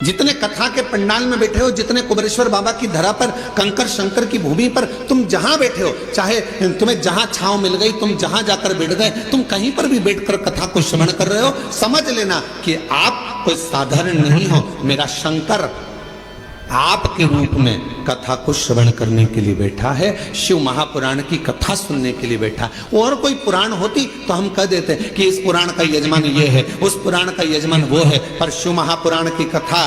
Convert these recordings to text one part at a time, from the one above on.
जितने कथा के पंडाल में बैठे हो, जितने कुबेरेश्वर बाबा की धरा पर, कंकर शंकर की भूमि पर तुम जहां बैठे हो, चाहे तुम्हें जहां छांव मिल गई, तुम जहां जाकर बैठ गए, तुम कहीं पर भी बैठकर कथा को श्रवण कर रहे हो, समझ लेना कि आप कोई साधारण नहीं हो। मेरा शंकर आपके रूप में कथा को श्रवण करने के लिए बैठा है, शिव महापुराण की कथा सुनने के लिए बैठा है। और कोई पुराण होती तो हम कह देते कि इस पुराण का यजमान ये है, उस पुराण का यजमान वो है, पर शिव महापुराण की कथा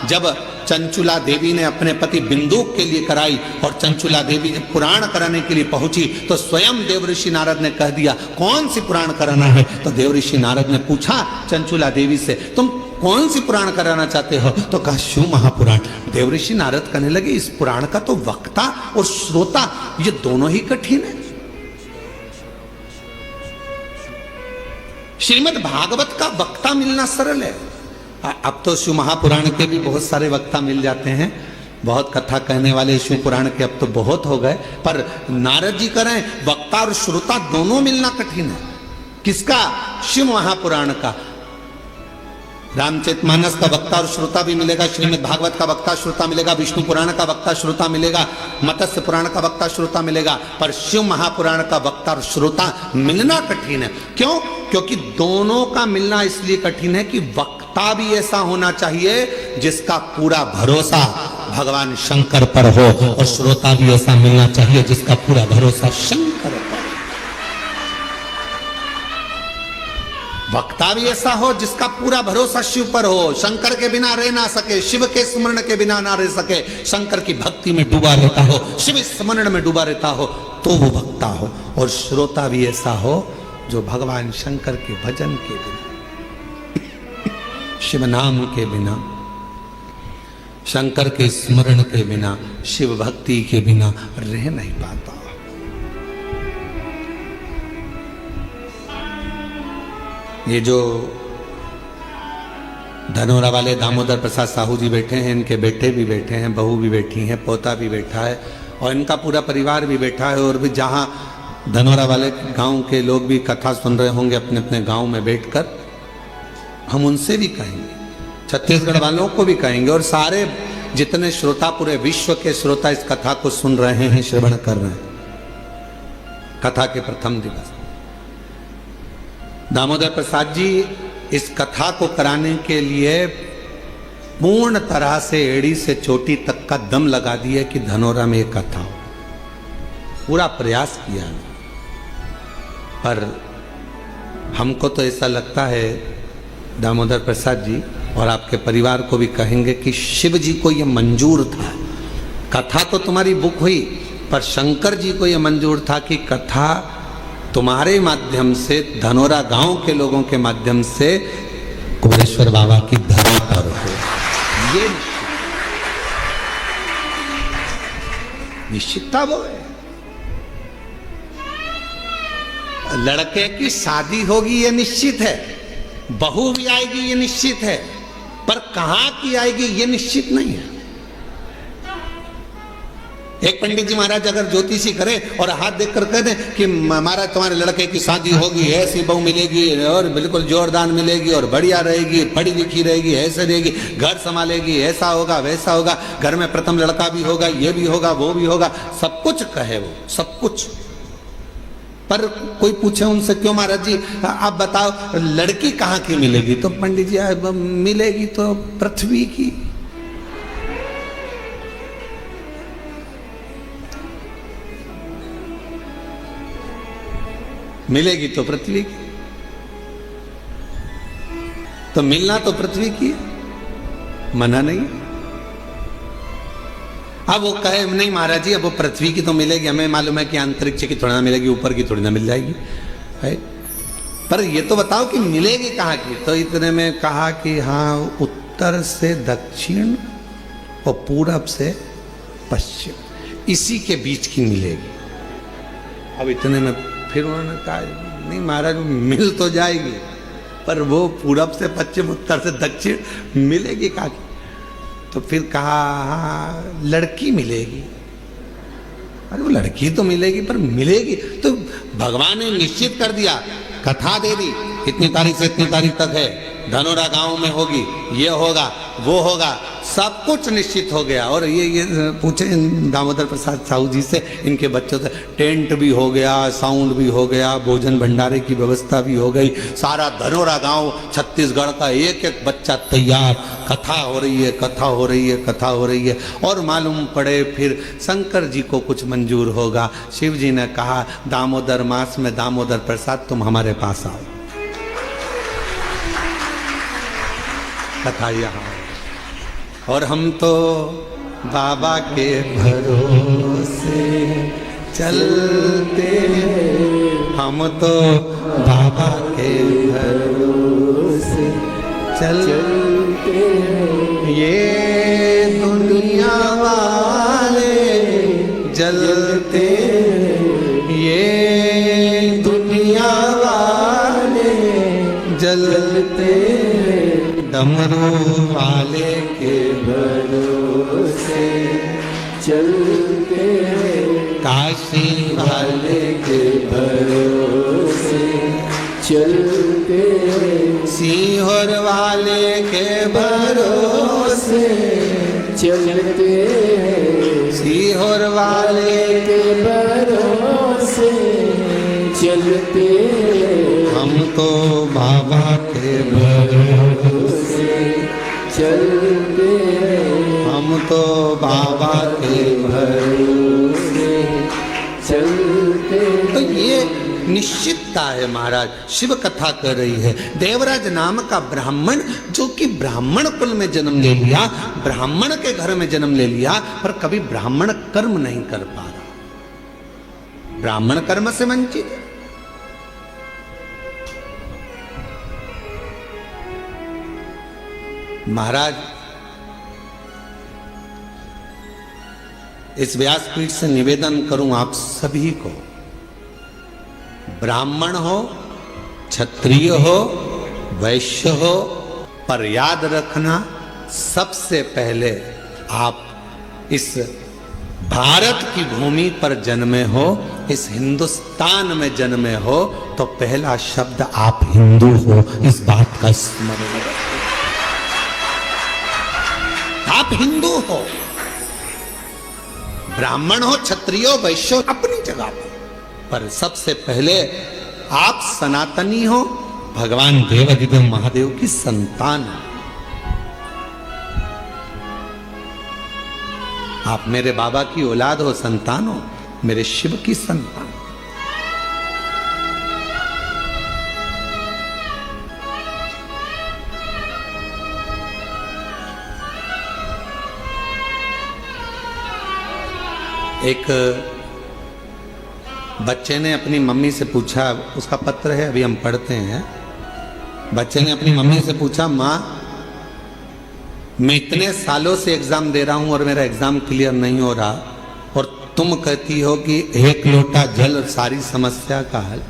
जब चंचुला देवी ने अपने पति बिंदुक के लिए कराई और चंचुला देवी जब पुराण कराने के लिए पहुंची तो स्वयं देवऋषि नारद ने कह दिया कौन सी पुराण कराना है। तो देवऋषि नारद ने पूछा चंचुला देवी से, तुम कौन सी पुराण कराना चाहते हो? तो कहा शिव महापुराण। देवऋषि नारद कहने लगे इस पुराण का तो वक्ता और श्रोता ये दोनों ही कठिन है। श्रीमद् भागवत का वक्ता मिलना सरल है। अब तो शिव महापुराण के भी बहुत सारे वक्ता मिल जाते हैं, बहुत कथा कहने वाले शिव पुराण के अब तो बहुत हो गए, पर नारद जी करें वक्ता और श्रोता दोनों मिलना कठिन है। किसका? शिव महापुराण का। रामचरितमानस का वक्ता और श्रोता भी मिलेगा, श्रीमद् भागवत का वक्ता श्रोता मिलेगा, विष्णु पुराण का वक्ता श्रोता मिलेगा, मत्स्य पुराण का वक्ता श्रोता मिलेगा, पर शिव महापुराण का वक्ता और श्रोता मिलना कठिन है। क्यों? क्योंकि दोनों का मिलना इसलिए कठिन है कि वक्ता भी ऐसा होना चाहिए जिसका पूरा भरोसा भगवान शंकर पर हो, और श्रोता भी ऐसा मिलना चाहिए जिसका पूरा भरोसा शंकर पर। वक्ता भी ऐसा हो जिसका पूरा भरोसा शिव पर हो, शंकर के बिना रह ना सके, शिव के स्मरण के बिना ना रह सके, शंकर की भक्ति में डूबा रहता हो, शिव स्मरण में डूबा रहता हो, तो वो वक्ता हो। और श्रोता भी ऐसा हो जो भगवान शंकर के भजन के बिना, शिव नाम के बिना, शंकर के स्मरण के बिना, शिव भक्ति के बिना रह नहीं पाता। ये जो धनोरा वाले दामोदर प्रसाद साहू जी बैठे हैं, इनके बेटे भी बैठे हैं, बहू भी बैठी हैं, पोता भी बैठा है और इनका पूरा परिवार भी बैठा है। और भी जहाँ धनोरा वाले गांव के लोग भी कथा सुन रहे होंगे अपने अपने गांव में बैठकर, हम उनसे भी कहेंगे, छत्तीसगढ़ वालों को भी कहेंगे, और सारे जितने श्रोता, पूरे विश्व के श्रोता इस कथा को सुन रहे हैं, श्रवण कर रहे हैं। कथा के प्रथम दिवस दामोदर प्रसाद जी इस कथा को कराने के लिए पूर्ण तरह से एड़ी से चोटी तक का दम लगा दिया कि धनोरा में एक कथा हो। पूरा प्रयास किया, पर हमको तो ऐसा लगता है दामोदर प्रसाद जी और आपके परिवार को भी कहेंगे कि शिव जी को यह मंजूर था। कथा तो तुम्हारी बुक हुई, पर शंकर जी को यह मंजूर था कि कथा तुम्हारे माध्यम से, धनोरा गांव के लोगों के माध्यम से कुबेरेश्वर बाबा की धरा पर हो। ये निश्चितता वो है। लड़के की शादी होगी ये निश्चित है, बहू भी आएगी ये निश्चित है, पर कहां की आएगी ये निश्चित नहीं है। एक पंडित जी महाराज अगर ज्योतिषी करे और हाथ देखकर कह दे कि महाराज तुम्हारे लड़के की शादी होगी, ऐसी बहू मिलेगी और बिल्कुल जोरदार मिलेगी और बढ़िया रहेगी, पढ़ी लिखी रहेगी, ऐसे रहेगी, घर संभालेगी, ऐसा होगा वैसा होगा, घर में प्रथम लड़का भी होगा, ये भी होगा वो भी होगा, सब कुछ कहे वो, सब कुछ। पर कोई पूछे उनसे क्यों महाराज जी आप बताओ लड़की कहाँ की मिलेगी? तो पंडित जी मिलेगी तो पृथ्वी की। मिलेगी तो पृथ्वी की, तो मिलना तो पृथ्वी की, मना नहीं। अब वो कहे नहीं महाराज जी अब वो पृथ्वी की तो मिलेगी, हमें मालूम है कि अंतरिक्ष की थोड़ी ना मिलेगी, ऊपर की थोड़ी ना मिल जाएगी है, पर ये तो बताओ कि मिलेगी कहाँ की? तो इतने में कहा कि हाँ उत्तर से दक्षिण और पूरब से पश्चिम, इसी के बीच की मिलेगी। अब इतने में फिर उन्होंने कहा नहीं महाराज मिल तो जाएगी, पर वो पूरब से पश्चिम उत्तर से दक्षिण मिलेगी कहाँ की? तो फिर कहा हाँ लड़की मिलेगी। अरे वो लड़की तो मिलेगी पर मिलेगी तो भगवान ने निश्चित कर दिया, कथा दे दी इतनी तारीख से इतनी तारीख तक है, धनोरा गांव में होगी, ये होगा, वो होगा, सब कुछ निश्चित हो गया। और ये पूछे दामोदर प्रसाद साहू जी से, इनके बच्चों से, टेंट भी हो गया, साउंड भी हो गया, भोजन भंडारे की व्यवस्था भी हो गई, सारा धनोरा गांव छत्तीसगढ़ का एक एक बच्चा तैयार, कथा हो रही है, कथा हो रही है, कथा हो रही है। और मालूम पड़े फिर शंकर जी को कुछ मंजूर होगा। शिव जी ने कहा दामोदर मास में दामोदर प्रसाद तुम हमारे पास आओ, कथा यहाँ। और हम तो बाबा के भरोसे चलते हैं, हम तो बाबा के भरोसे चलते हैं। ये दुनिया वाले जलते, ये दुनिया वाले जलते, डमरू वाले के भरोसे चलते, काशी वाले के भरोसे चलते, सीहोर वाले के भरोसे चलते, सीहोर वाले के भरोसे चलते, हम तो बाबा के भरोसे चलते, हम तो बाबा के भरोसे चलते। तो ये निश्चितता है महाराज। शिव कथा कर रही है, देवराज नाम का ब्राह्मण, जो कि ब्राह्मण कुल में जन्म ले लिया, ब्राह्मण के घर में जन्म ले लिया, पर कभी ब्राह्मण कर्म नहीं कर पा रहा, ब्राह्मण कर्म से वंचित है। महाराज इस व्यासपीठ से निवेदन करूं आप सभी को, ब्राह्मण हो, क्षत्रिय हो, वैश्य हो, पर याद रखना सबसे पहले आप इस भारत की भूमि पर जन्मे हो, इस हिंदुस्तान में जन्मे हो, तो पहला शब्द आप हिंदू हो, इस बात का स्मरण रखो। आप हिंदू हो, ब्राह्मण हो, क्षत्रिय हो, वैश्य हो, अपनी जगह पर सबसे पहले आप सनातनी हो, भगवान देवाधिदेव महादेव की संतान हो। आप मेरे बाबा की औलाद हो, संतान हो, मेरे शिव की संतान। एक बच्चे ने अपनी मम्मी से पूछा, उसका पत्र है अभी हम पढ़ते हैं। बच्चे ने अपनी मम्मी से पूछा, माँ मैं इतने सालों से एग्जाम दे रहा हूं और मेरा एग्जाम क्लियर नहीं हो रहा, और तुम कहती हो कि एक लोटा जल सारी समस्या का हल।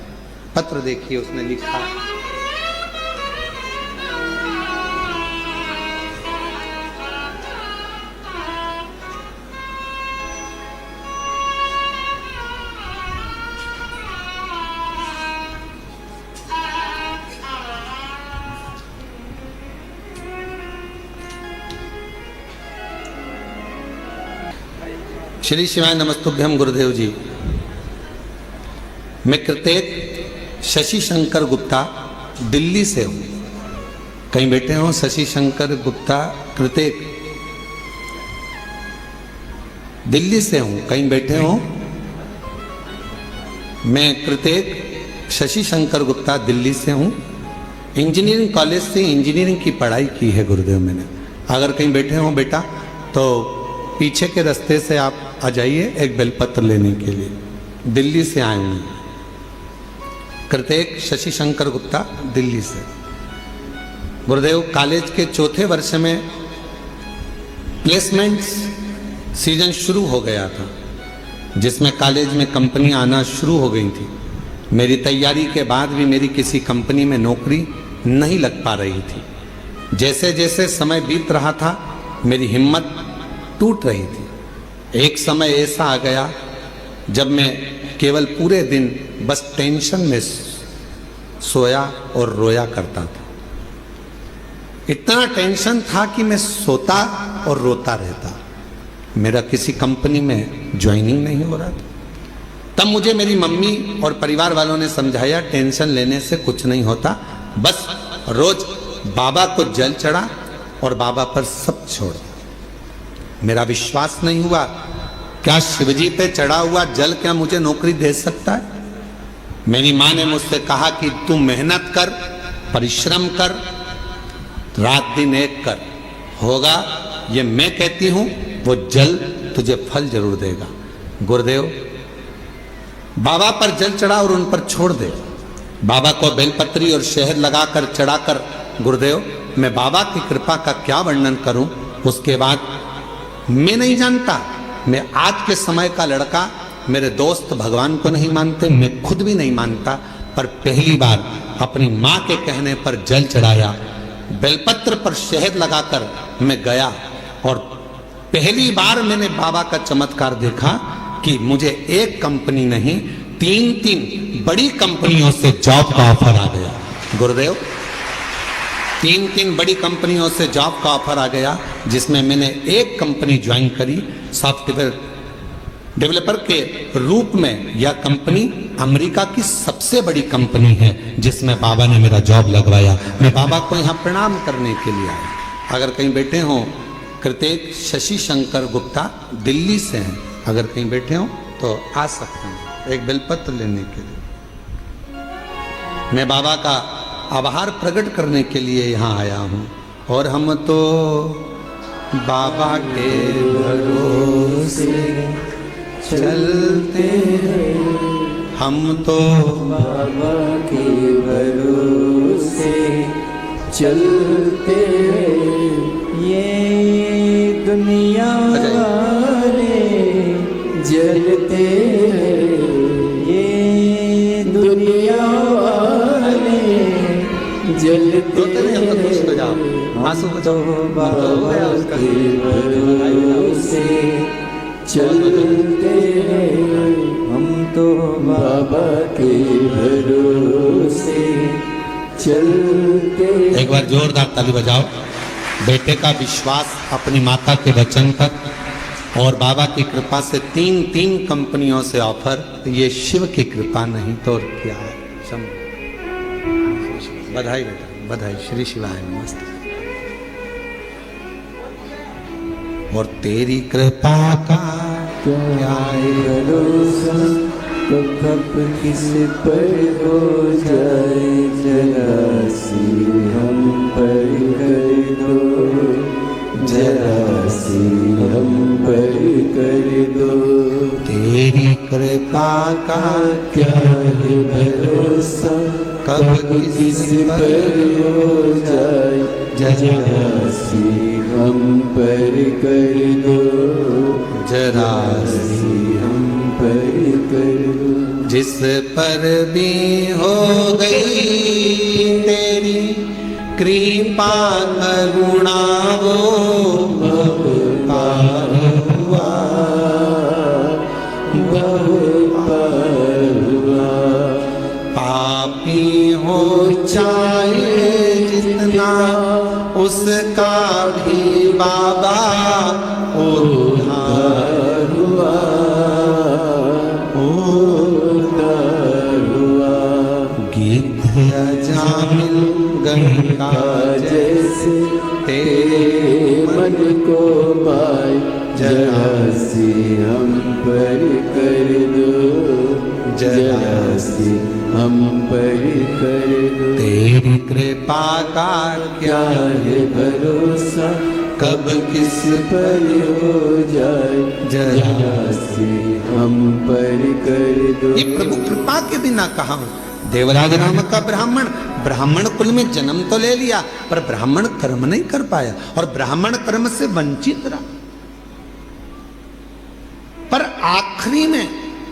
पत्र देखिए उसने लिखा, श्री शिवाय नमस्तुभ्यम गुरुदेव जी। मैं कृतेक शशि शंकर गुप्ता दिल्ली से हूँ। कहीं बैठे हो शशि शंकर गुप्ता कृतेक, दिल्ली से हूँ, कहीं बैठे हो। मैं कृतेक शशि शंकर गुप्ता दिल्ली से हूँ। इंजीनियरिंग कॉलेज से इंजीनियरिंग की पढ़ाई की है गुरुदेव मैंने। अगर कहीं बैठे हो बेटा तो पीछे के रास्ते से आप आ जाइए एक बेलपत्र लेने के लिए। दिल्ली से आए हूँ, कृतेक शशि शंकर गुप्ता दिल्ली से। गुरुदेव कॉलेज के चौथे वर्ष में प्लेसमेंट्स सीजन शुरू हो गया था, जिसमें कॉलेज में कंपनियां आना शुरू हो गई थी। मेरी तैयारी के बाद भी मेरी किसी कंपनी में नौकरी नहीं लग पा रही थी। जैसे जैसे समय बीत रहा था मेरी हिम्मत टूट रही थी। एक समय ऐसा आ गया जब मैं केवल पूरे दिन बस टेंशन में सोया और रोया करता था। इतना टेंशन था कि मैं सोता और रोता रहता। मेरा किसी कंपनी में ज्वाइनिंग नहीं हो रहा था। तब मुझे मेरी मम्मी और परिवार वालों ने समझाया, टेंशन लेने से कुछ नहीं होता, बस रोज बाबा को जल चढ़ा और बाबा पर सब छोड़। मेरा विश्वास नहीं हुआ, क्या शिवजी पे चढ़ा हुआ जल क्या मुझे नौकरी दे सकता है? मेरी माँ ने मुझसे कहा कि तू मेहनत कर, परिश्रम कर, रात दिन एक कर, होगा। ये मैं कहती हूं, वो जल तुझे फल जरूर देगा। गुरुदेव, बाबा पर जल चढ़ा और उन पर छोड़ दे। बाबा को बेलपत्री और शहद लगाकर चढ़ाकर, गुरुदेव मैं बाबा की कृपा का क्या वर्णन करूं। उसके बाद मैं नहीं जानता, मैं आज के समय का लड़का, मेरे दोस्त भगवान को नहीं मानते, मैं खुद भी नहीं मानता, पर पहली बार अपनी माँ के कहने पर जल चढ़ाया, बेलपत्र पर शहद लगाकर मैं गया और पहली बार मैंने बाबा का चमत्कार देखा कि मुझे एक कंपनी नहीं, 3 बड़ी कंपनियों से जॉब का ऑफर आ गया। गुरुदेव, 3 बड़ी कंपनियों से जॉब का ऑफर आ गया, जिसमें मैंने एक कंपनी ज्वाइन करी सॉफ्टवेयर डेवलपर के रूप में। यह कंपनी अमेरिका की सबसे बड़ी कंपनी है, जिसमें बाबा ने मेरा जॉब लगवाया। मैं बाबा को यहाँ प्रणाम करने के लिए आया। अगर कहीं बैठे हों, कृतेक शशि शंकर गुप्ता दिल्ली से हैं, अगर कहीं बैठे हों तो आ सकते हैं एक बेलपत्र लेने के लिए। मैं बाबा का आभार प्रकट करने के लिए यहाँ आया हूँ। और हम तो बाबा के भरोसे चलते हैं, हम तो बाबा के भरोसे चलते हैं। ये दुनिया वाले जलते हैं, ये दुनिया वाले जलते हैं। आंसू तो बाबा के भरोसे चलते हैं, हम तो बाबा के भरोसे चलते। एक बार जोरदार ताली बजाओ। बेटे का विश्वास अपनी माता के वचन पर और बाबा की कृपा से 3 कंपनियों से ऑफर। ये शिव की कृपा नहीं तो और क्या है। बधाई बेटा, बधाई। श्री शिवाय नमस्ते। और तेरी कृपा का क्या है भरोसा, कब किस पर हो जाए जरा सी हम पर कर दो, जरा सी हम पर कर दो। तेरी कृपा का क्या है भरोसा, कब किस पर हो जाए जरा सी हम पर कर दो, जरा सी हम पर कर दो। जिस पर भी हो गई तेरी कृपा करुणा, वो पार हुआ, पार हुआ। पापी हो चाहे जितना, उसका भी बाबा उद्धार हुआ, उद्धार हुआ। गिद्ध अजामिल गंगा जैसे तेरे मन को पाए जरा सी हम पर कर दो, जरा सी हम पर कर दो। तेरी कृपा का क्या है भरोसा, कब किस पर हो जाए जरा सी हम पर कर दो। ये प्रभु कृपा के बिना कहा हूं। देवराज नाम का ब्राह्मण, ब्राह्मण कुल में जन्म तो ले लिया, पर ब्राह्मण कर्म नहीं कर पाया और ब्राह्मण कर्म से वंचित रहा। पर आखिरी में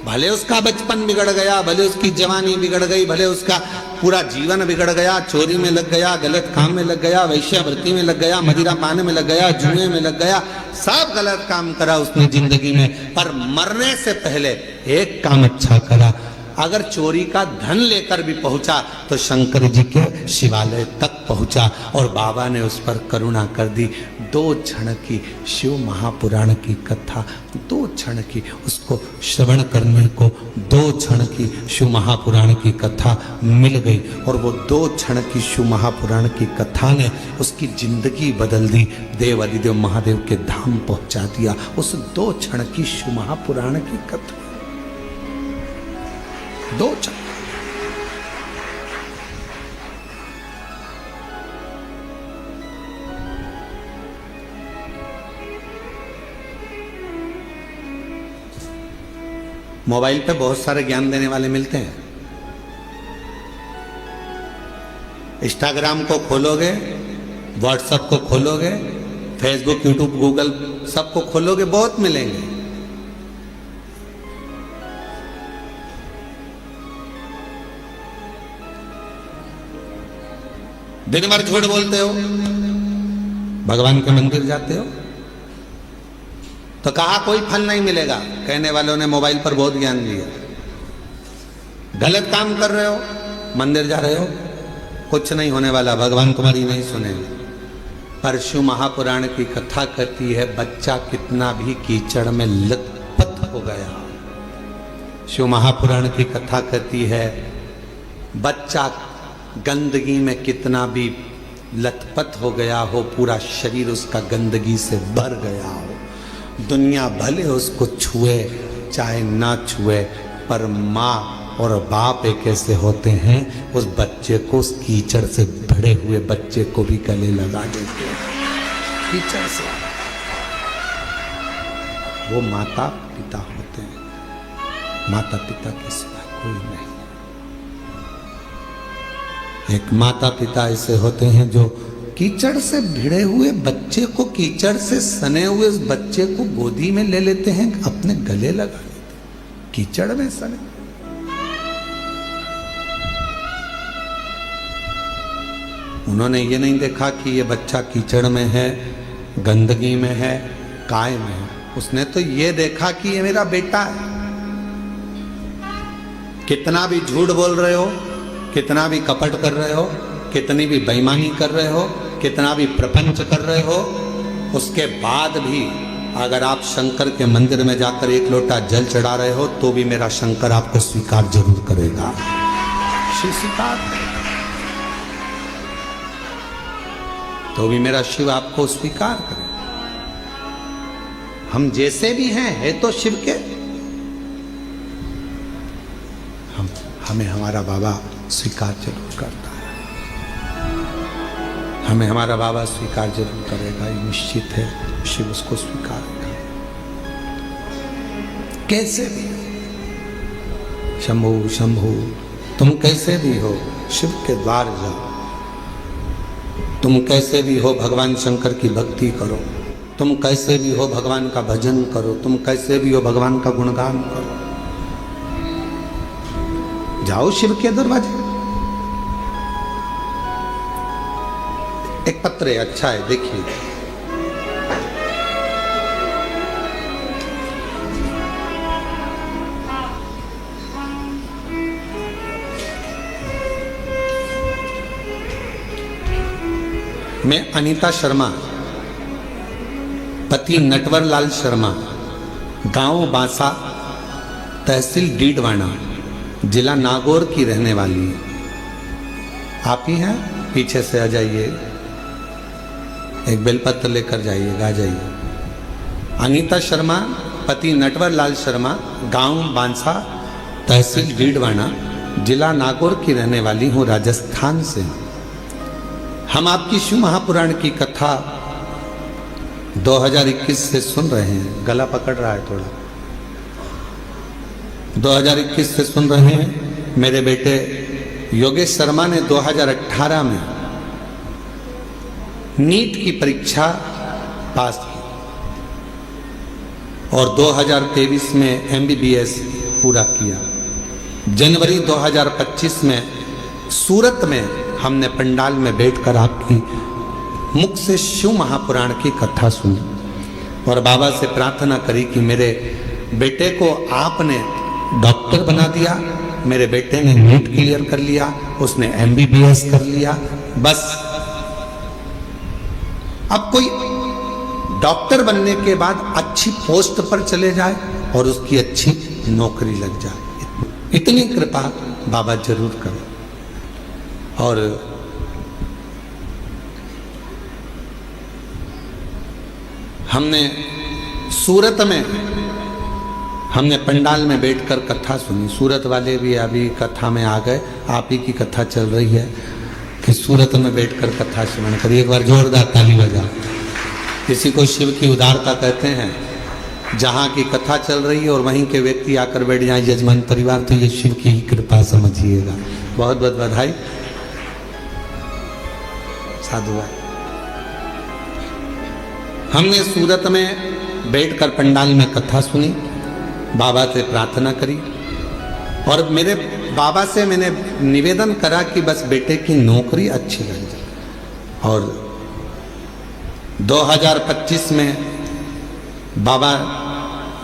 भले उसका बचपन बिगड़ गया, भले उसकी जवानी बिगड़ गई, भले उसका पूरा जीवन बिगड़ गया, चोरी में लग गया, गलत काम में लग गया, वैश्यावृत्ति में लग गया, मदिरा पाने में लग गया, जुए में लग गया, सब गलत काम करा उसने जिंदगी में, पर मरने से पहले एक काम अच्छा करा। अगर चोरी का धन लेकर भी पहुंचा तो शंकर जी के शिवालय तक पहुंचा और बाबा ने उस पर करुणा कर दी। 2 क्षण की शिव महापुराण की कथा, 2 क्षण की उसको श्रवण करने को 2 क्षण की शिव महापुराण की कथा मिल गई और वो 2 क्षण की शिव महापुराण की कथा ने उसकी जिंदगी बदल दी, देव अधिदेव महादेव के धाम पहुंचा दिया। उस 2 क्षण की शिव महापुराण की कथा, 2 क्षण। मोबाइल पे बहुत सारे ज्ञान देने वाले मिलते हैं। इंस्टाग्राम को खोलोगे, व्हाट्सएप को खोलोगे, फेसबुक, यूट्यूब, गूगल सबको खोलोगे, बहुत मिलेंगे। दिन भर झूठ बोलते हो, भगवान के मंदिर जाते हो तो कहा कोई फल नहीं मिलेगा। कहने वालों ने मोबाइल पर बहुत ज्ञान दिया। गलत काम कर रहे हो, मंदिर जा रहे हो, कुछ नहीं होने वाला, भगवान तुम्हारी नहीं सुनेंगे। पर शिव महापुराण की कथा कहती है बच्चा कितना भी कीचड़ में लथपथ हो गया। शिव महापुराण की कथा कहती है बच्चा गंदगी में कितना भी लथपथ हो गया हो, पूरा शरीर उसका गंदगी से भर गया हो, दुनिया भले उसको छुए चाहे ना छुए, पर माँ और बाप एक ऐसे होते हैं उस बच्चे को, उस कीचड़ से भरे हुए बच्चे को भी गले लगा देते हैं। कीचड़ से वो माता पिता होते हैं, माता पिता के सिवा कोई नहीं। एक माता पिता ऐसे होते हैं जो कीचड़ से भिड़े हुए बच्चे को, कीचड़ से सने हुए उस बच्चे को गोदी में ले लेते हैं, अपने गले लगा लेते हैं, कीचड़ में सने। उन्होंने ये नहीं देखा कि ये बच्चा कीचड़ में है, गंदगी में है, काय में है। उसने तो ये देखा कि ये मेरा बेटा है। कितना भी झूठ बोल रहे हो, कितना भी कपट कर रहे हो, कितनी भी बेईमानी कर रहे हो, कितना भी प्रपंच कर रहे हो, उसके बाद भी अगर आप शंकर के मंदिर में जाकर 1 लोटा जल चढ़ा रहे हो तो भी मेरा शंकर आपको स्वीकार जरूर करेगा। शिव स्वीकार तो भी मेरा शिव आपको स्वीकार करेगा। हम जैसे भी हैं है तो शिव के, हमें हमारा बाबा स्वीकार जरूर करता है, हमें हमारा बाबा स्वीकार जरूर करेगा, ये निश्चित है। शिव उसको स्वीकार करेगा कैसे भी। शंभु शंभु तुम कैसे भी हो शिव के द्वार जाओ, तुम कैसे भी हो भगवान शंकर की भक्ति करो, तुम कैसे भी हो भगवान का भजन करो, तुम कैसे भी हो भगवान का गुणगान करो। जाओ शिव के दरवाजे। एक पत्र है, अच्छा है, देखिए। मैं अनीता शर्मा, पति नटवर लाल शर्मा, गांव बांसा, तहसील डीडवाना, जिला नागौर की रहने वाली है। आप ही हैं? पीछे से आ जाइए, एक बेलपत्र लेकर जाइएगा, आ जाइए। अनीता शर्मा, पति नटवर लाल शर्मा, गांव बांसा, तहसील डीडवाना, जिला नागौर की रहने वाली हूँ, राजस्थान से। हम आपकी शिव महापुराण की कथा 2021 से सुन रहे हैं। गला पकड़ रहा है थोड़ा। 2021 से सुन रहे हैं। मेरे बेटे योगेश शर्मा ने 2018 में नीट की परीक्षा पास की और 2023 में MBBS पूरा किया। जनवरी 2025 में सूरत में हमने पंडाल में बैठकर आपकी मुख से शिव महापुराण की कथा सुनी और बाबा से प्रार्थना करी कि मेरे बेटे को आपने डॉक्टर बना दिया, मेरे बेटे ने नीट क्लियर कर लिया, उसने MBBS कर लिया, बस अब कोई डॉक्टर बनने के बाद अच्छी पोस्ट पर चले जाए और उसकी अच्छी नौकरी लग जाए, इतनी कृपा बाबा जरूर करें। और हमने सूरत में हमने पंडाल में बैठकर कथा सुनी। सूरत वाले भी अभी कथा में आ गए, आप ही की कथा चल रही है कि सूरत में बैठकर कथा श्रवण करिए। एक बार जोरदार ताली बजा। किसी को शिव की उदारता कहते हैं, जहाँ की कथा चल रही है और वहीं के व्यक्ति आकर बैठ जाए यजमान परिवार, तो ये शिव की ही कृपा समझिएगा। बहुत बहुत बधाई, साधुवाद। हमने सूरत में बैठकर पंडाल में कथा सुनी, बाबा से प्रार्थना करी और मेरे बाबा से मैंने निवेदन करा कि बस बेटे की नौकरी अच्छी लग जाए। और 2025 में बाबा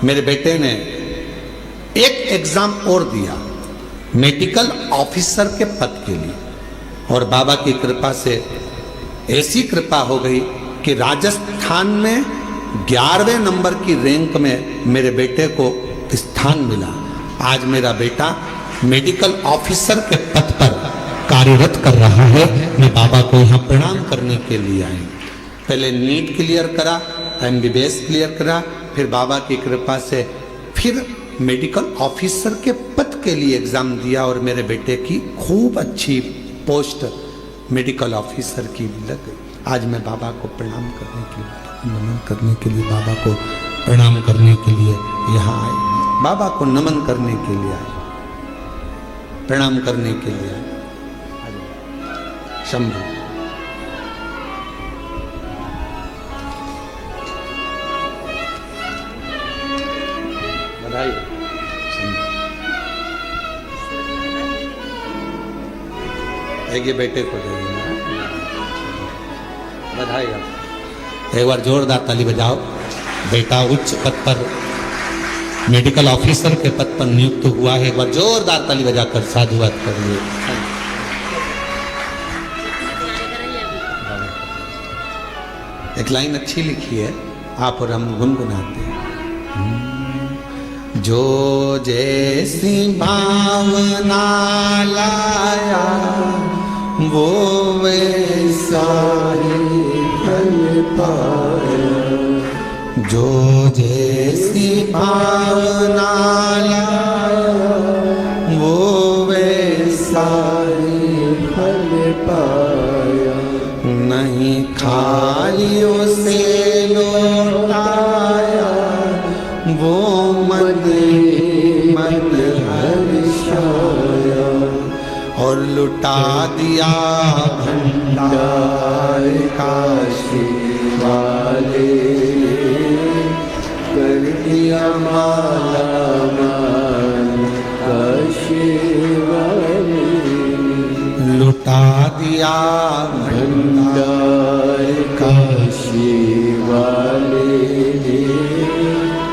मेरे बेटे ने एक एग्जाम और दिया मेडिकल ऑफिसर के पद के लिए, और बाबा की कृपा से ऐसी कृपा हो गई कि राजस्थान में 11वें नंबर की रैंक में मेरे बेटे को स्थान मिला। आज मेरा बेटा मेडिकल ऑफिसर के पद पर कार्यरत कर रहा है। मैं बाबा को यहाँ प्रणाम करने के लिए आई। पहले नीट क्लियर करा, MBBS क्लियर करा, फिर बाबा की कृपा से फिर मेडिकल ऑफिसर के पद के लिए एग्जाम दिया और मेरे बेटे की खूब अच्छी पोस्ट मेडिकल ऑफिसर की लग गई। आज मैं बाबा को प्रणाम करने के लिए, नमन करने के लिए, बाबा को प्रणाम करने के लिए यहाँ आए, बाबा को नमन करने के लिए आए, प्रणाम करने के लिए आए। शंभु बधाई। ये बेटे को दे देना, बधाई। आप एक बार जोरदार ताली बजाओ। बेटा उच्च पद पर मेडिकल ऑफिसर के पद पर नियुक्त हुआ है। एक बार जोरदार ताली बजाकर साधुवाद करिए। एक लाइन अच्छी लिखी है, आप और हम गुनगुनाते हैं। जो जैसी भावना लाया वो वैसा ही फल पाया। जो जैसी भावना लाया वो वैसा ही फल पाया। नहीं खाली उसे लौटाया वो मन हर्षाया। और लुटा दिया भंडार काशी वाले, कर दिया माला माल काशी वाले। लुटा दिया भंडार काशी वाले,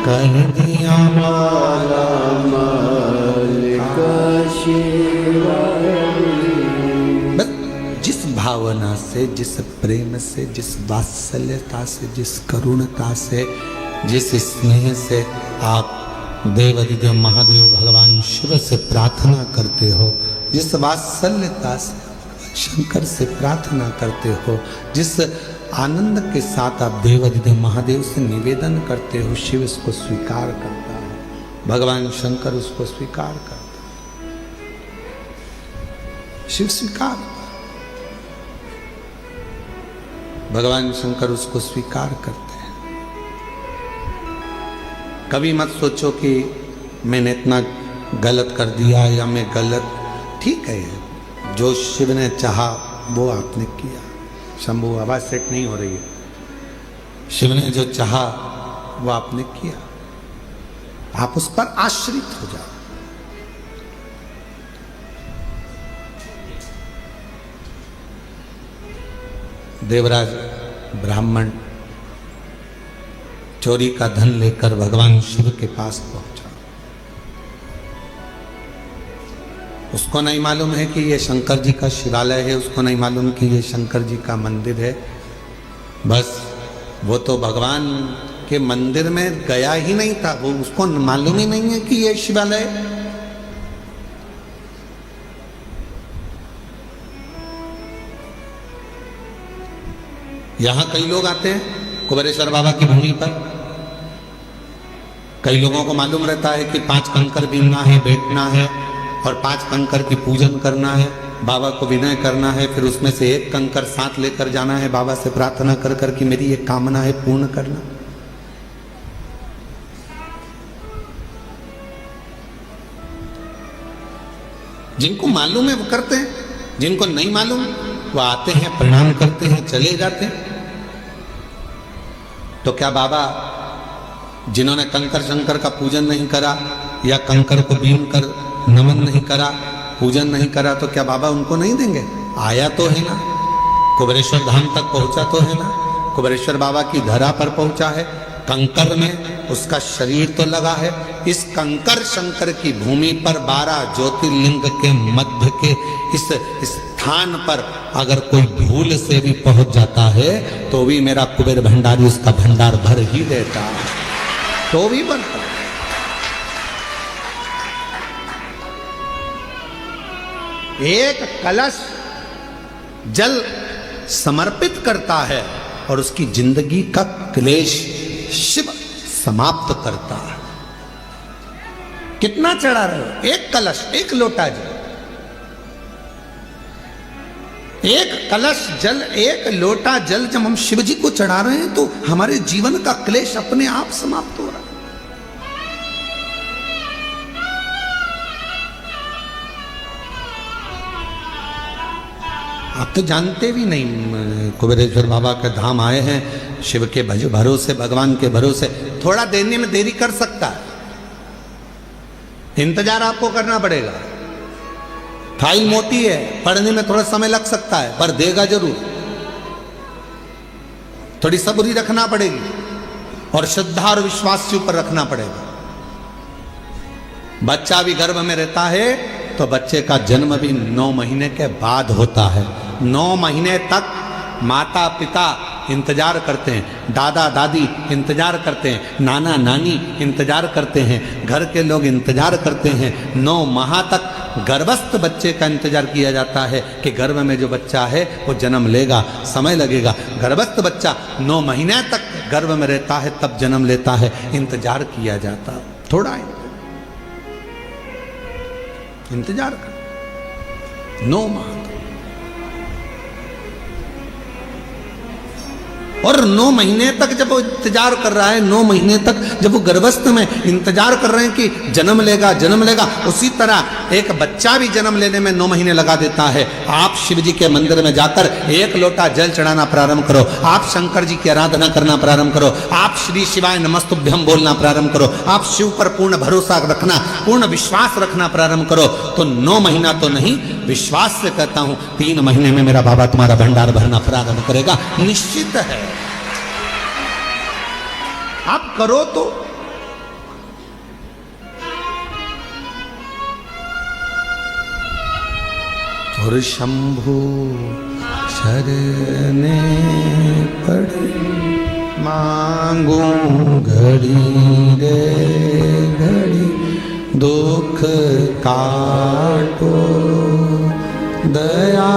कर दिया माला माल काशी वाले। जिस भावना से, जिस प्रेम से, जिस वात्सल्यता से, जिस करुणता से, जिस स्नेह से आप देवाधिदेव महादेव भगवान शिव से प्रार्थना करते हो, जिस वात्सल्यता से शंकर से प्रार्थना करते हो, जिस आनंद के साथ आप देवाधिदेव महादेव से निवेदन करते हो, शिव इसको स्वीकार करता है, भगवान शंकर उसको स्वीकार करता है, शिव स्वीकार, भगवान शंकर उसको स्वीकार करते हैं। कभी मत सोचो कि मैंने इतना गलत कर दिया या मैं गलत, ठीक है, जो शिव ने चाहा वो आपने किया। शंभू आवाज सेट नहीं हो रही है। शिव ने जो चाहा वो आपने किया, आप उस पर आश्रित हो जाओ। देवराज ब्राह्मण चोरी का धन लेकर भगवान शिव के पास पहुंचा। उसको नहीं मालूम है कि ये शंकर जी का शिवालय है, उसको नहीं मालूम कि ये शंकर जी का मंदिर है। बस वो तो भगवान के मंदिर में गया ही नहीं था, वो उसको मालूम ही नहीं है कि ये शिवालय है। यहां कई लोग आते हैं कुबेरेश्वर बाबा की भूमि पर। कई लोगों को मालूम रहता है कि 5 कंकर बीनना है, बैठना है और 5 कंकर की पूजन करना है, बाबा को विनय करना है, फिर उसमें से 1 कंकर साथ लेकर जाना है, बाबा से प्रार्थना कर कर कि मेरी ये कामना है पूर्ण करना। जिनको मालूम है वो करते हैं, जिनको नहीं मालूम वो आते हैं, प्रणाम करते हैं, चले जाते हैं। तो क्या बाबा जिन्होंने कंकर शंकर का पूजन नहीं करा या कंकर को बीन कर नमन नहीं करा, पूजन नहीं करा, तो क्या बाबा उनको नहीं देंगे? आया तो है ना, कुबेरेश्वर धाम तक पहुंचा तो है ना, कुबेरेश्वर बाबा की धरा पर पहुंचा है, कंकर में उसका शरीर तो लगा है। इस कंकर शंकर की भूमि पर 12 ज्योतिर्लिंग के मध्य के इस स्थान पर अगर कोई भूल से भी पहुंच जाता है तो भी मेरा कुबेर भंडारी उसका भंडार भर ही देता है, तो भी बनता। एक कलश जल समर्पित करता है और उसकी जिंदगी का क्लेश शिव समाप्त करता है। कितना चढ़ा रहे हो? एक कलश, एक लोटा जल, एक कलश जल, एक लोटा जल जब हम शिव जी को चढ़ा रहे हैं तो हमारे जीवन का क्लेश अपने आप समाप्त हो रहा है। आप तो जानते भी नहीं, कुबेरेश्वर बाबा के धाम आए हैं, शिव के भरोसे, भगवान के भरोसे। थोड़ा देने में देरी कर सकता है, इंतजार आपको करना पड़ेगा। फाइल मोटी है, पढ़ने में थोड़ा समय लग सकता है, पर देगा जरूर। थोड़ी सब्री रखना पड़ेगी और श्रद्धा और विश्वास के ऊपर रखना पड़ेगा। बच्चा भी गर्भ में रहता है तो बच्चे का जन्म भी 9 महीने के बाद होता है। 9 महीने तक माता पिता इंतजार करते हैं, दादा दादी इंतजार करते हैं, नाना नानी इंतजार करते हैं, घर के लोग इंतजार करते हैं। 9 माह तक गर्भस्थ बच्चे का इंतजार किया जाता है कि गर्भ में जो बच्चा है वो जन्म लेगा, समय लगेगा। गर्भस्थ बच्चा 9 महीने तक गर्भ में रहता है, तब जन्म लेता है, इंतजार किया जाता। थोड़ा इंतजार कर 9 माह और 9 महीने तक जब वो इंतजार कर रहा है, 9 महीने तक जब वो गर्भस्थ में इंतजार कर रहे हैं कि जन्म लेगा जन्म लेगा, उसी तरह एक बच्चा भी जन्म लेने में 9 महीने लगा देता है। आप शिव जी के मंदिर में जाकर 1 लोटा जल चढ़ाना प्रारंभ करो, आप शंकर जी की आराधना करना प्रारंभ करो, आप श्री शिवाय नमस्तुभ्यम बोलना प्रारंभ करो, आप शिव पर पूर्ण भरोसा रखना, पूर्ण विश्वास रखना प्रारंभ करो, तो 9 महीना तो नहीं, विश्वास से कहता हूं 3 महीने में मेरा बाबा तुम्हारा भंडार भरना प्रारंभ करेगा, निश्चित है। आप करो तो। और शंभु शरणे पड़े मांगू घड़ी रे घड़ी, दुख काटो दया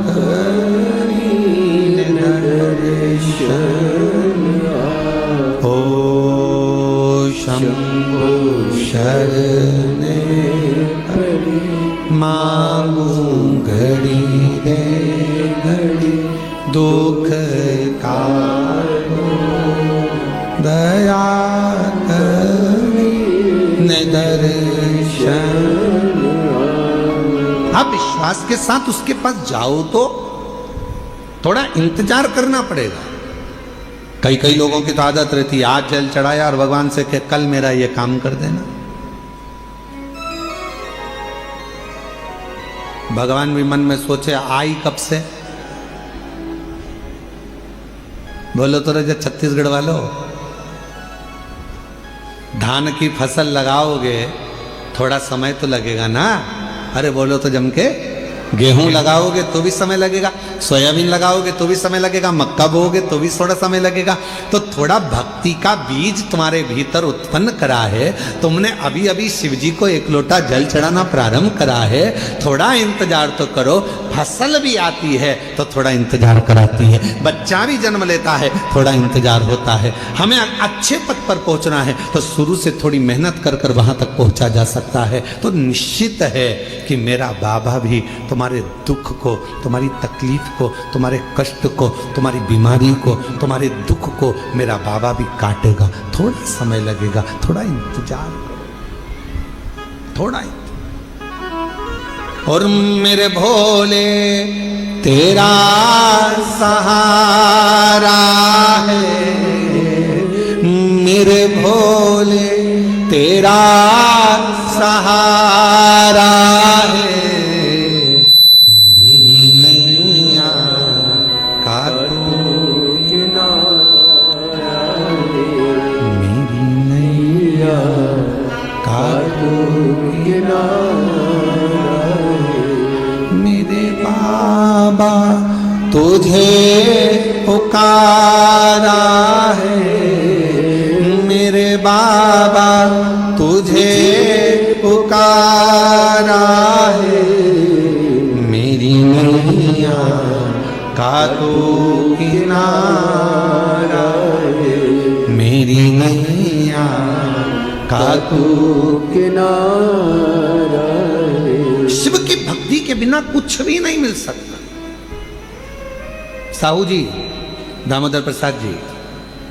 करी दर्शन। शंभु शरणे पड़े मांगू घड़ी दे घड़ी, दुख काटो दया करी दर्शन। आप विश्वास के साथ उसके पास जाओ तो थोड़ा इंतजार करना पड़ेगा। कई कई लोगों की तो आदत रहती है, आज जल चढ़ाया और भगवान से कहे कल मेरा ये काम कर देना। भगवान भी मन में सोचे आई कब से? बोलो तो रहे छत्तीसगढ़ वालों, धान की फसल लगाओगे थोड़ा समय तो लगेगा ना, अरे बोलो तो जम के, गेहूं लगाओगे तो भी समय लगेगा, सोयाबीन लगाओगे तो भी समय लगेगा, मक्का बोओगे तो भी थोड़ा समय लगेगा। तो थोड़ा भक्ति का बीज तुम्हारे भीतर उत्पन्न करा है, तुमने अभी अभी शिव जी को एक लोटा जल चढ़ाना प्रारंभ करा है, थोड़ा इंतजार तो करो। फसल भी आती है तो थोड़ा इंतजार कराती है, बच्चा भी जन्म लेता है थोड़ा इंतजार होता है। हमें अच्छे पद पर पहुंचना है तो शुरू से थोड़ी मेहनत कर कर वहां तक पहुंचा जा सकता है। तो निश्चित है कि मेरा बाबा भी तुम्हारे दुख को, तुम्हारी तकलीफ को, तुम्हारे कष्ट को, तुम्हारी बीमारी को, तुम्हारे दुख को मेरा बाबा भी काटेगा। थोड़ा समय लगेगा, थोड़ा इंतजार करो, थोड़ा इंतजार। और मेरे भोले तेरा सहारा है, मेरे भोले तेरा सहारा है, तुझे पुकारा है, मेरे बाबा तुझे पुकारा है, मेरी नैया का तू किनारा है, मेरी नैया का तू किनारा है। शिव की भक्ति के बिना कुछ भी नहीं मिल सकता। साहू जी, दामोदर प्रसाद जी,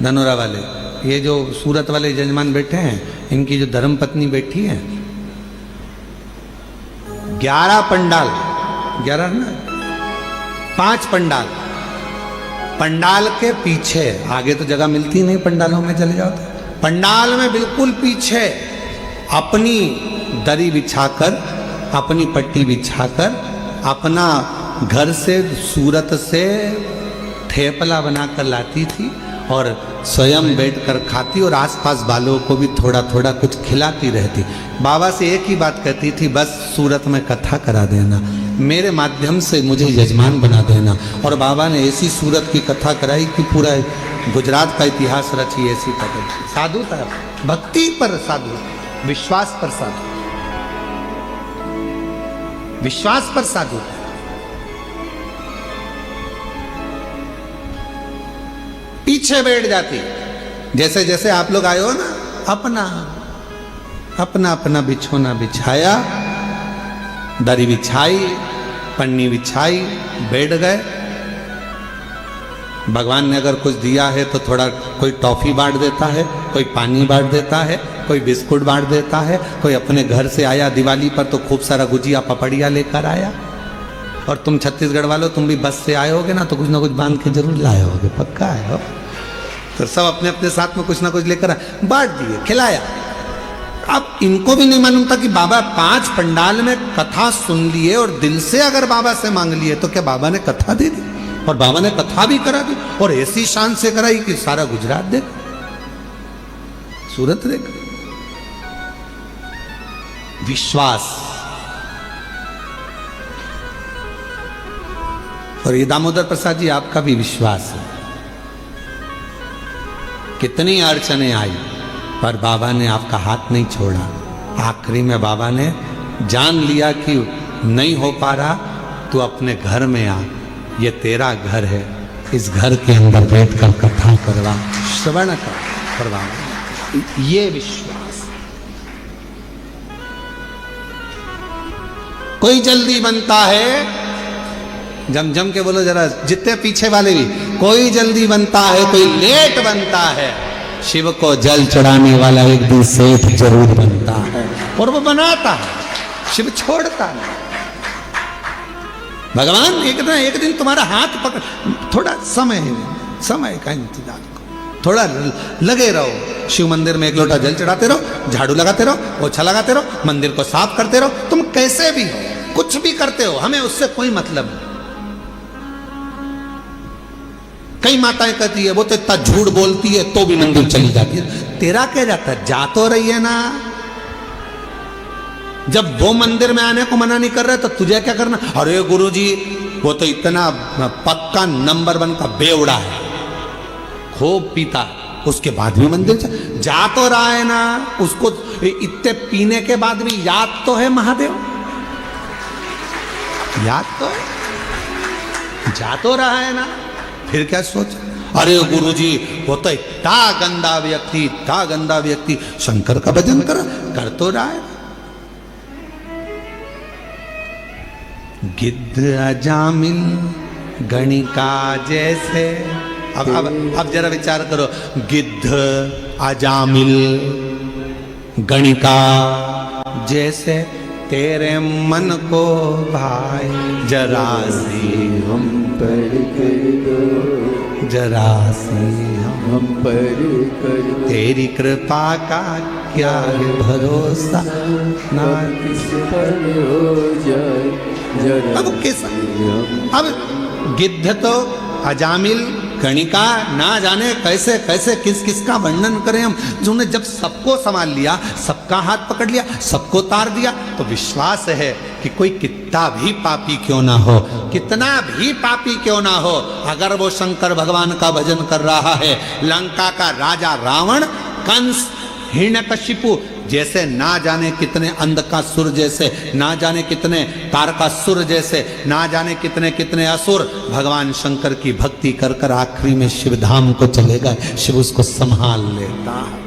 धनोरा वाले, ये जो सूरत वाले जजमान बैठे हैं, इनकी जो धर्म पत्नी बैठी है, 11 पंडाल, 11 ना, 5 पंडाल, पंडाल के पीछे, आगे तो जगह मिलती नहीं पंडालों में चले जाओ तो, पंडाल में बिल्कुल पीछे अपनी दरी बिछाकर, अपनी पट्टी बिछाकर, अपना घर से सूरत से ठेपला बनाकर लाती थी और स्वयं बैठकर खाती और आसपास वालों को भी थोड़ा थोड़ा कुछ खिलाती रहती। बाबा से एक ही बात कहती थी, बस सूरत में कथा करा देना, मेरे माध्यम से मुझे यजमान बना देना। और बाबा ने ऐसी सूरत की कथा कराई कि पूरा गुजरात का इतिहास रची। ऐसी कथा, साधु था, भक्ति पर साधु, विश्वास पर साधु, विश्वास पर साधु। पीछे बैठ जाती, जैसे जैसे आप लोग आए हो ना, अपना अपना अपना बिछोना बिछाया, दरी बिछाई, पन्नी बिछाई, बैठ गए। भगवान ने अगर कुछ दिया है तो थोड़ा कोई टॉफी बांट देता है, कोई पानी बांट देता है, कोई बिस्कुट बांट देता है, कोई अपने घर से आया दिवाली पर तो खूब सारा गुजिया पपड़िया लेकर आया। और तुम छत्तीसगढ़ वालों, तुम भी बस से आए होगे ना, तो कुछ ना कुछ बांध के जरूर लाए होगे, पक्का है हो। तो सब अपने अपने साथ में कुछ ना कुछ लेकर बांट दिए, खिलाया। अब इनको भी नहीं मालूम था कि बाबा 5 पंडाल में कथा सुन लिए और दिल से अगर बाबा से मांग लिए तो क्या बाबा ने कथा दे दी। और बाबा ने कथा भी करा दी और ऐसी शान से कराई कि सारा गुजरात देख, सूरत देख। विश्वास। और ये दामोदर प्रसाद जी, आपका भी विश्वास है। कितनी अड़चने आई पर बाबा ने आपका हाथ नहीं छोड़ा। आखिरी में बाबा ने जान लिया कि नहीं हो पा रहा, तू अपने घर में आ, ये तेरा घर है, इस घर के अंदर बैठकर कथा करवा, श्रवण करवा। ये विश्वास। कोई जल्दी बनता है, जम जम के बोलो जरा, जितने पीछे वाले भी, कोई जल्दी बनता है, कोई लेट बनता है। शिव को जल चढ़ाने वाला एक दिन सेठ जरूर बनता है और वो बनाता है, शिव छोड़ता नहीं। भगवान एक दिन तुम्हारा हाथ पकड़, थोड़ा समय का इंतजार करो, थोड़ा लगे रहो। शिव मंदिर में एक लोटा जल चढ़ाते रहो, झाड़ू लगाते रहो, पोछा लगाते रहो, मंदिर को साफ करते रहो। तुम कैसे भी हो, कुछ भी करते हो, हमें उससे कोई मतलब नहीं। कई माताएं कहती है वो तो इतना झूठ बोलती है तो भी मंदिर चली जाती है। तेरा क्या जाता है, जा तो रही है ना। जब वो मंदिर में आने को मना नहीं कर रहे तो तुझे क्या करना? अरे गुरुजी वो तो इतना पक्का नंबर 1 का बेवड़ा है, खूब पीता, उसके बाद भी मंदिर जा तो रहा है ना, उसको इतने पीने के बाद भी याद तो है महादेव, याद तो है, जा तो रहा है ना, फिर क्या सोच? अरे गुरुजी वो तो इतना गंदा व्यक्ति शंकर का भजन कर तो रहा है। गिद्ध अजामिल गणिका जैसे, अब जरा विचार करो, गिद्ध अजामिल गणिका जैसे तेरे मन को भाई, जरा सी हम पर कर दो, जरा सी हम पर कर दो, तेरी कृपा का क्या है भरोसा ना किस पर हो जाए जरा। अब कैसा? अब गिद्ध तो अजामिल गणिका ना जाने कैसे कैसे किस किस का वर्णन करें हम, जिन्होंने जब सबको संभाल लिया, सबका हाथ पकड़ लिया, सबको तार दिया, तो विश्वास है कि कोई कितना भी पापी क्यों ना हो, कितना भी पापी क्यों ना हो, अगर वो शंकर भगवान का भजन कर रहा है, लंका का राजा रावण, कंस, हिरण्यकशिपु जैसे ना जाने कितने अंधकासुर जैसे, ना जाने कितने तारकासुर जैसे, ना जाने कितने कितने असुर भगवान शंकर की भक्ति कर कर आखिरी में शिव धाम को चले गए, शिव उसको संभाल लेता है,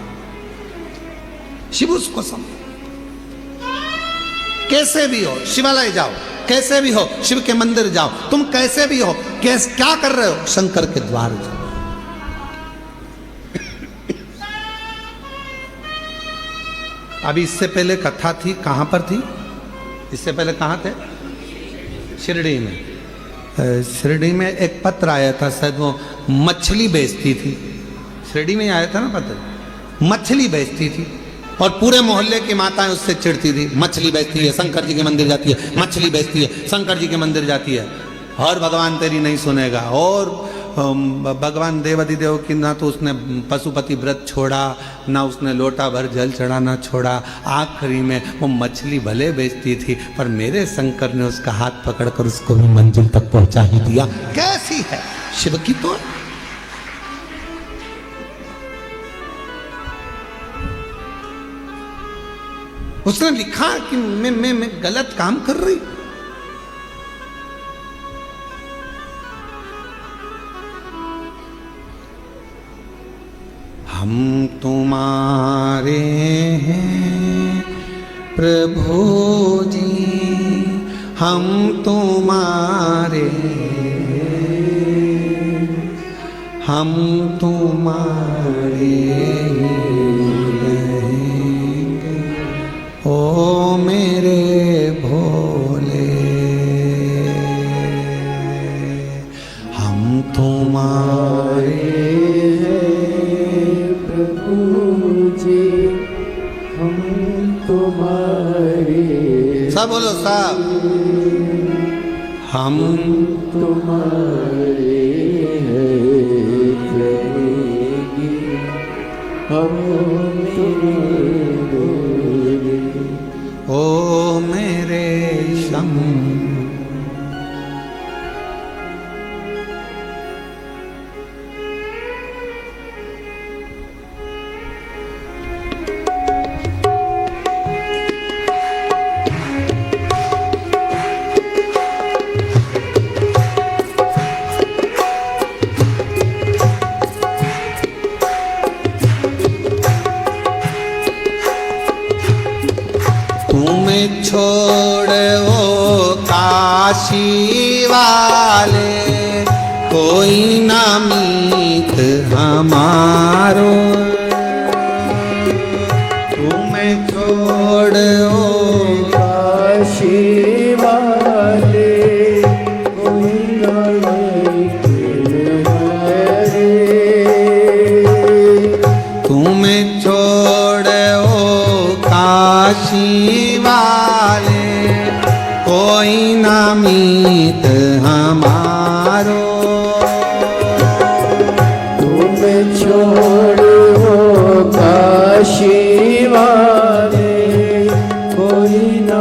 शिव उसको संभाल। कैसे भी हो शिवालय जाओ, कैसे भी हो शिव के मंदिर जाओ, तुम कैसे भी हो, क्या कर रहे हो, शंकर के द्वार जाओ। अभी इससे पहले कथा थी, कहाँ पर थी? इससे पहले कहाँ थे? शिरडी में। शिरडी में एक पत्र आया था, शायद वो मछली बेचती थी, शिरडी में आया था ना पत्र, मछली बेचती थी और पूरे मोहल्ले की माताएं उससे चिढ़ती थी, मछली बेचती है, शंकर जी के मंदिर जाती है, मछली बेचती है, शंकर जी के मंदिर जाती है, और भगवान तेरी नहीं सुनेगा। और भगवान देवादिदेव की ना तो उसने पशुपति व्रत छोड़ा, ना उसने लोटा भर जल चढ़ाना छोड़ा, आखिरी में वो मछली भले बेचती थी पर मेरे शंकर ने उसका हाथ पकड़कर उसको भी मंजिल तक पहुंचा ही दिया। कैसी है शिव की तो। उसने लिखा कि मैं गलत काम कर रही, हम तुम्हारे हैं प्रभु जी, हम तुम्हारे, हम तुम्हारे रहेंगे, ओ मेरे भोले, हम तुम्हारे सब बोलो साहब, हम तुम्हारे हैं, हम तुम्हारे, ओ मेरे शम। छोड़ो काशी वाले, कोई ना मीत हमारो, तुम्हें छोड़ो काशी वाले, कोई ना मीत हमारे, तुम्हें छोड़ो काशी वाले, कोई ना मीत हमारो, तुम्हें छोड़ो काशी वाले, कोई ना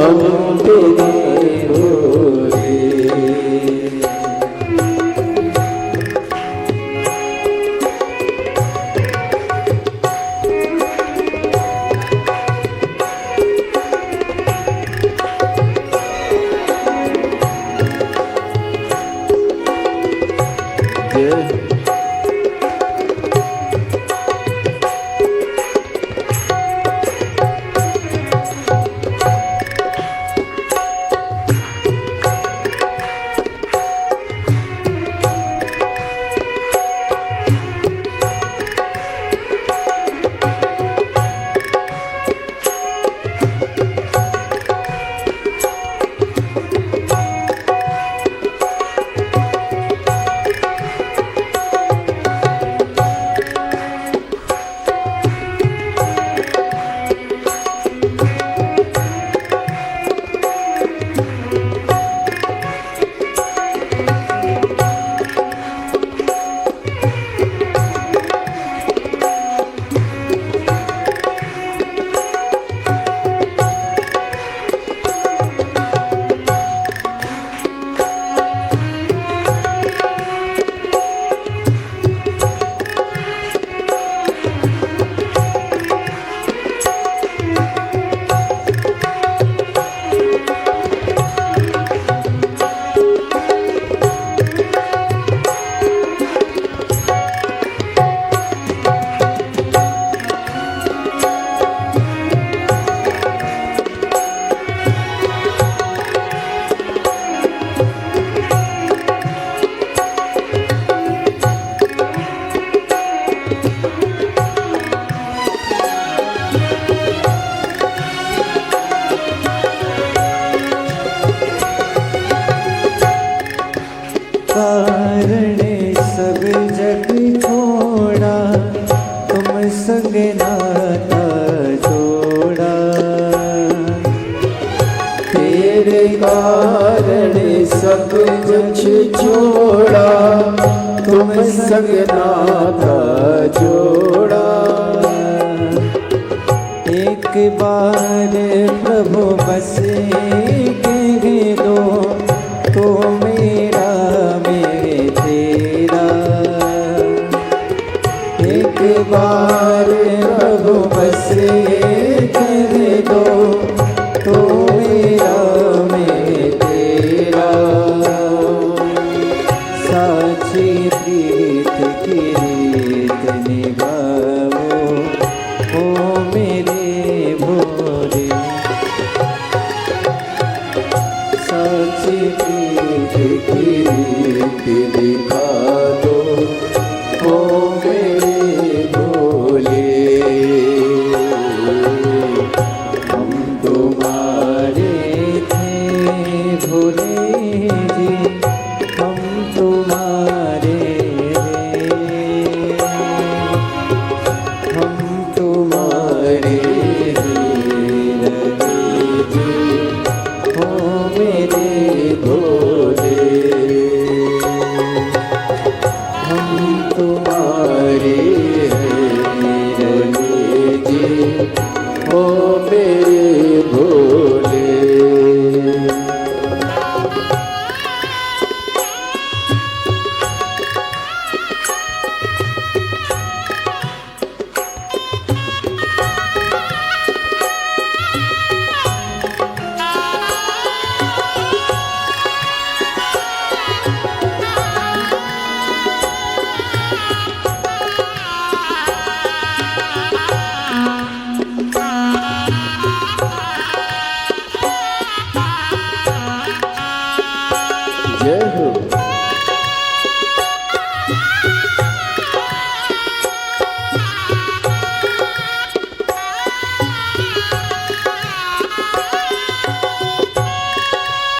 हम तेरे भोले। कारण सब जग छोड़ा, तुम संग नाता जोड़ा। तेरे कारण सब कुछ छोड़ा, तुम संग नाता जोड़ा। एक बार प्रभु बस कह दो, तो मेरा मैं तेरा। एक बार प्रभु बस कह दो, तो मेरा मैं तेरा। साची प्रीत की रीत निभाओ, ओ मेरे भोले। साची प्रीत की रीत दिखा दो, ओ मेरे भोले। हम तुम्हारे थे भोले जी, हम तुम्हारे हैं। हम तुम्हारे हैं जी, ओ मेरे